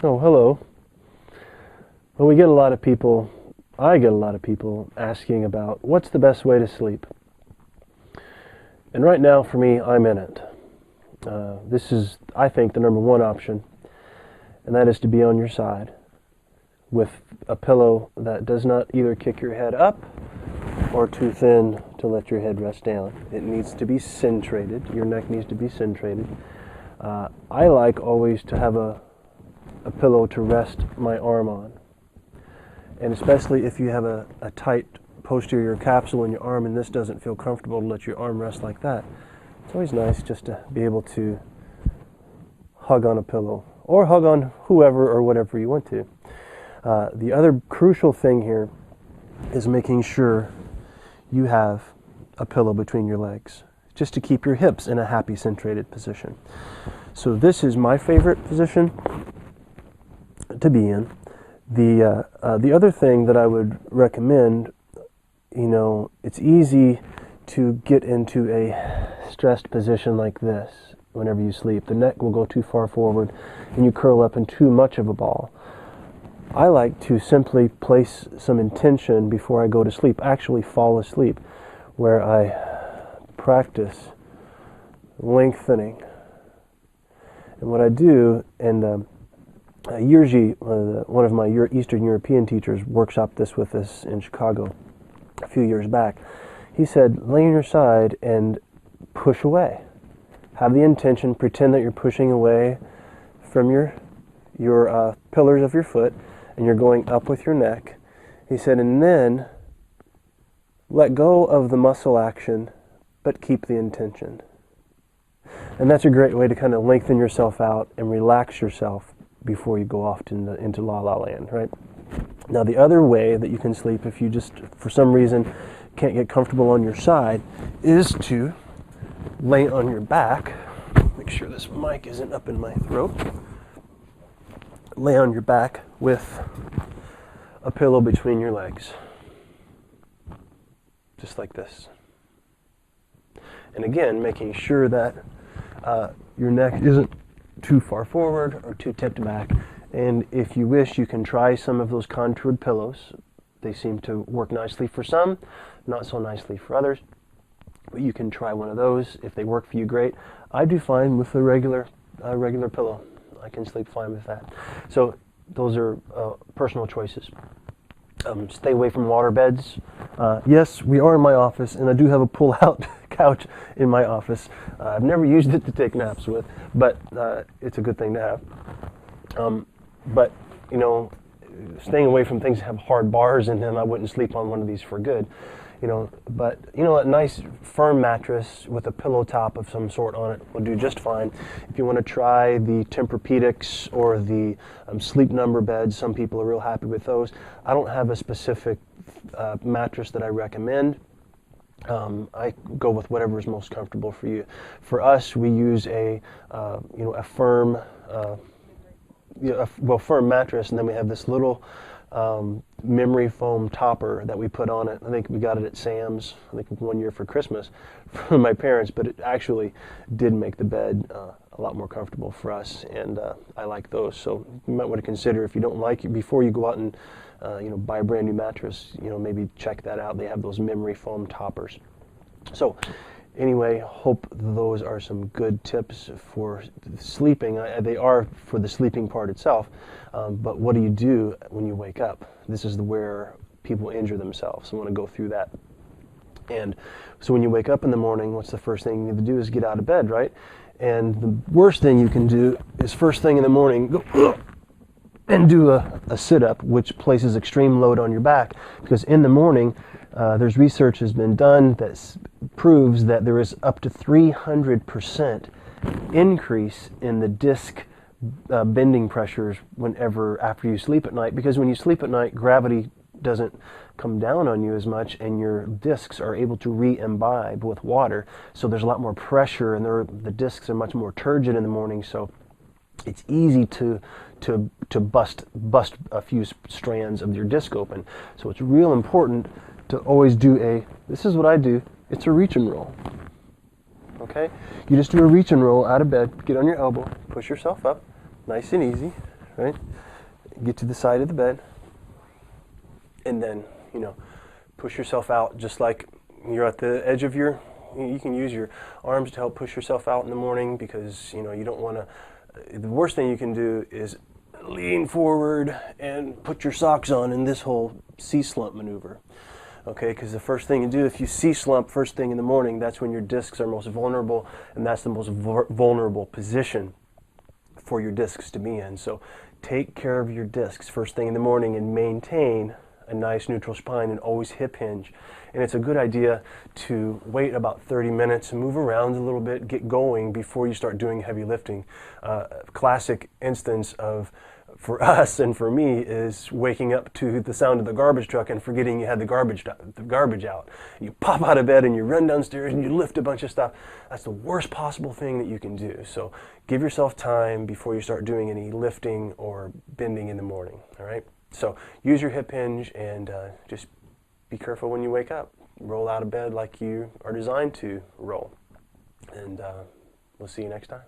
Oh, hello. Well, I get a lot of people asking about what's the best way to sleep. And right now, for me, I'm in it. This is, I think, the number one option, and that is to be on your side with a pillow that does not either kick your head up or too thin to let your head rest down. It needs to be centrated. Your neck needs to be centrated. I like always to have a pillow to rest my arm on. And especially if you have a tight posterior capsule in your arm and this doesn't feel comfortable to let your arm rest like that, it's always nice just to be able to hug on a pillow or hug on whoever or whatever you want to. The other crucial thing here is making sure you have a pillow between your legs, just to keep your hips in a happy centrated position. So this is my favorite position to be in. The other thing that I would recommend, it's easy to get into a stressed position like this whenever you sleep. The neck will go too far forward and you curl up in too much of a ball. I like to simply place some intention before I go to sleep, actually fall asleep, where I practice lengthening. And what I do, and Yerji, one of my Eastern European teachers, workshopped this with us in Chicago a few years back. He said, lay on your side and push away. Have the intention, pretend that you're pushing away from your pillars of your foot, and you're going up with your neck. He said, and then let go of the muscle action, but keep the intention. And that's a great way to kind of lengthen yourself out and relax yourself before you go off into la la land, right? Now, the other way that you can sleep if you just, for some reason, can't get comfortable on your side is to lay on your back. Make sure this mic isn't up in my throat. Lay on your back with a pillow between your legs. Just like this. And again, making sure that your neck isn't too far forward or too tipped back. And if you wish, you can try some of those contoured pillows. They seem to work nicely for some, not so nicely for others. But you can try one of those. If they work for you, great. I do fine with the regular pillow. I can sleep fine with that. So those are personal choices. Stay away from water beds. Yes, we are in my office, and I do have a pull-out couch in my office. I've never used it to take naps with, but it's a good thing to have. But, staying away from things that have hard bars in them, I wouldn't sleep on one of these for good. But a nice firm mattress with a pillow top of some sort on it will do just fine. If you want to try the Tempur-Pedics or the Sleep Number beds, some people are real happy with those. I don't have a specific mattress that I recommend. I go with whatever is most comfortable for you. For us, we use a firm, firm mattress, and then we have this little memory foam topper that we put on it. I think we got it at Sam's, I think one year for Christmas from my parents, but it actually did make the bed a lot more comfortable for us, and I like those. So you might want to consider, if you don't like it, before you go out and buy a brand new mattress, maybe check that out. They have those memory foam toppers. So anyway, hope those are some good tips for sleeping. They are for the sleeping part itself, but what do you do when you wake up? This is where people injure themselves. I want to go through that. And so when you wake up in the morning, what's the first thing you need to do is get out of bed, right? And the worst thing you can do is first thing in the morning, go and do a sit-up, which places extreme load on your back, because in the morning, there's research has been done that proves that there is up to 300% increase in the disc bending pressures after you sleep at night, because when you sleep at night, gravity doesn't come down on you as much, and your discs are able to re-imbibe with water, so there's a lot more pressure, and the discs are much more turgid in the morning, so it's easy to bust a few strands of your disc open. So it's real important to always do this is what I do, it's a reach and roll. Okay? You just do a reach and roll out of bed, get on your elbow, push yourself up, nice and easy, right? Get to the side of the bed, and then, push yourself out just like you're at the edge of you can use your arms to help push yourself out in the morning, because, you don't want to, the worst thing you can do is lean forward and put your socks on in this whole C-slump maneuver. Okay, because the first thing you do, if you C-slump first thing in the morning, that's when your discs are most vulnerable, and that's the most vulnerable position for your discs to be in. So take care of your discs first thing in the morning and maintain a nice neutral spine and always hip hinge. And it's a good idea to wait about 30 minutes and move around a little bit, get going before you start doing heavy lifting. Classic instance for us and for me is waking up to the sound of the garbage truck and forgetting you had the garbage out. You pop out of bed and you run downstairs and you lift a bunch of stuff. That's the worst possible thing that you can do. So give yourself time before you start doing any lifting or bending in the morning, all right? So use your hip hinge, and just be careful when you wake up. Roll out of bed like you are designed to roll. And we'll see you next time.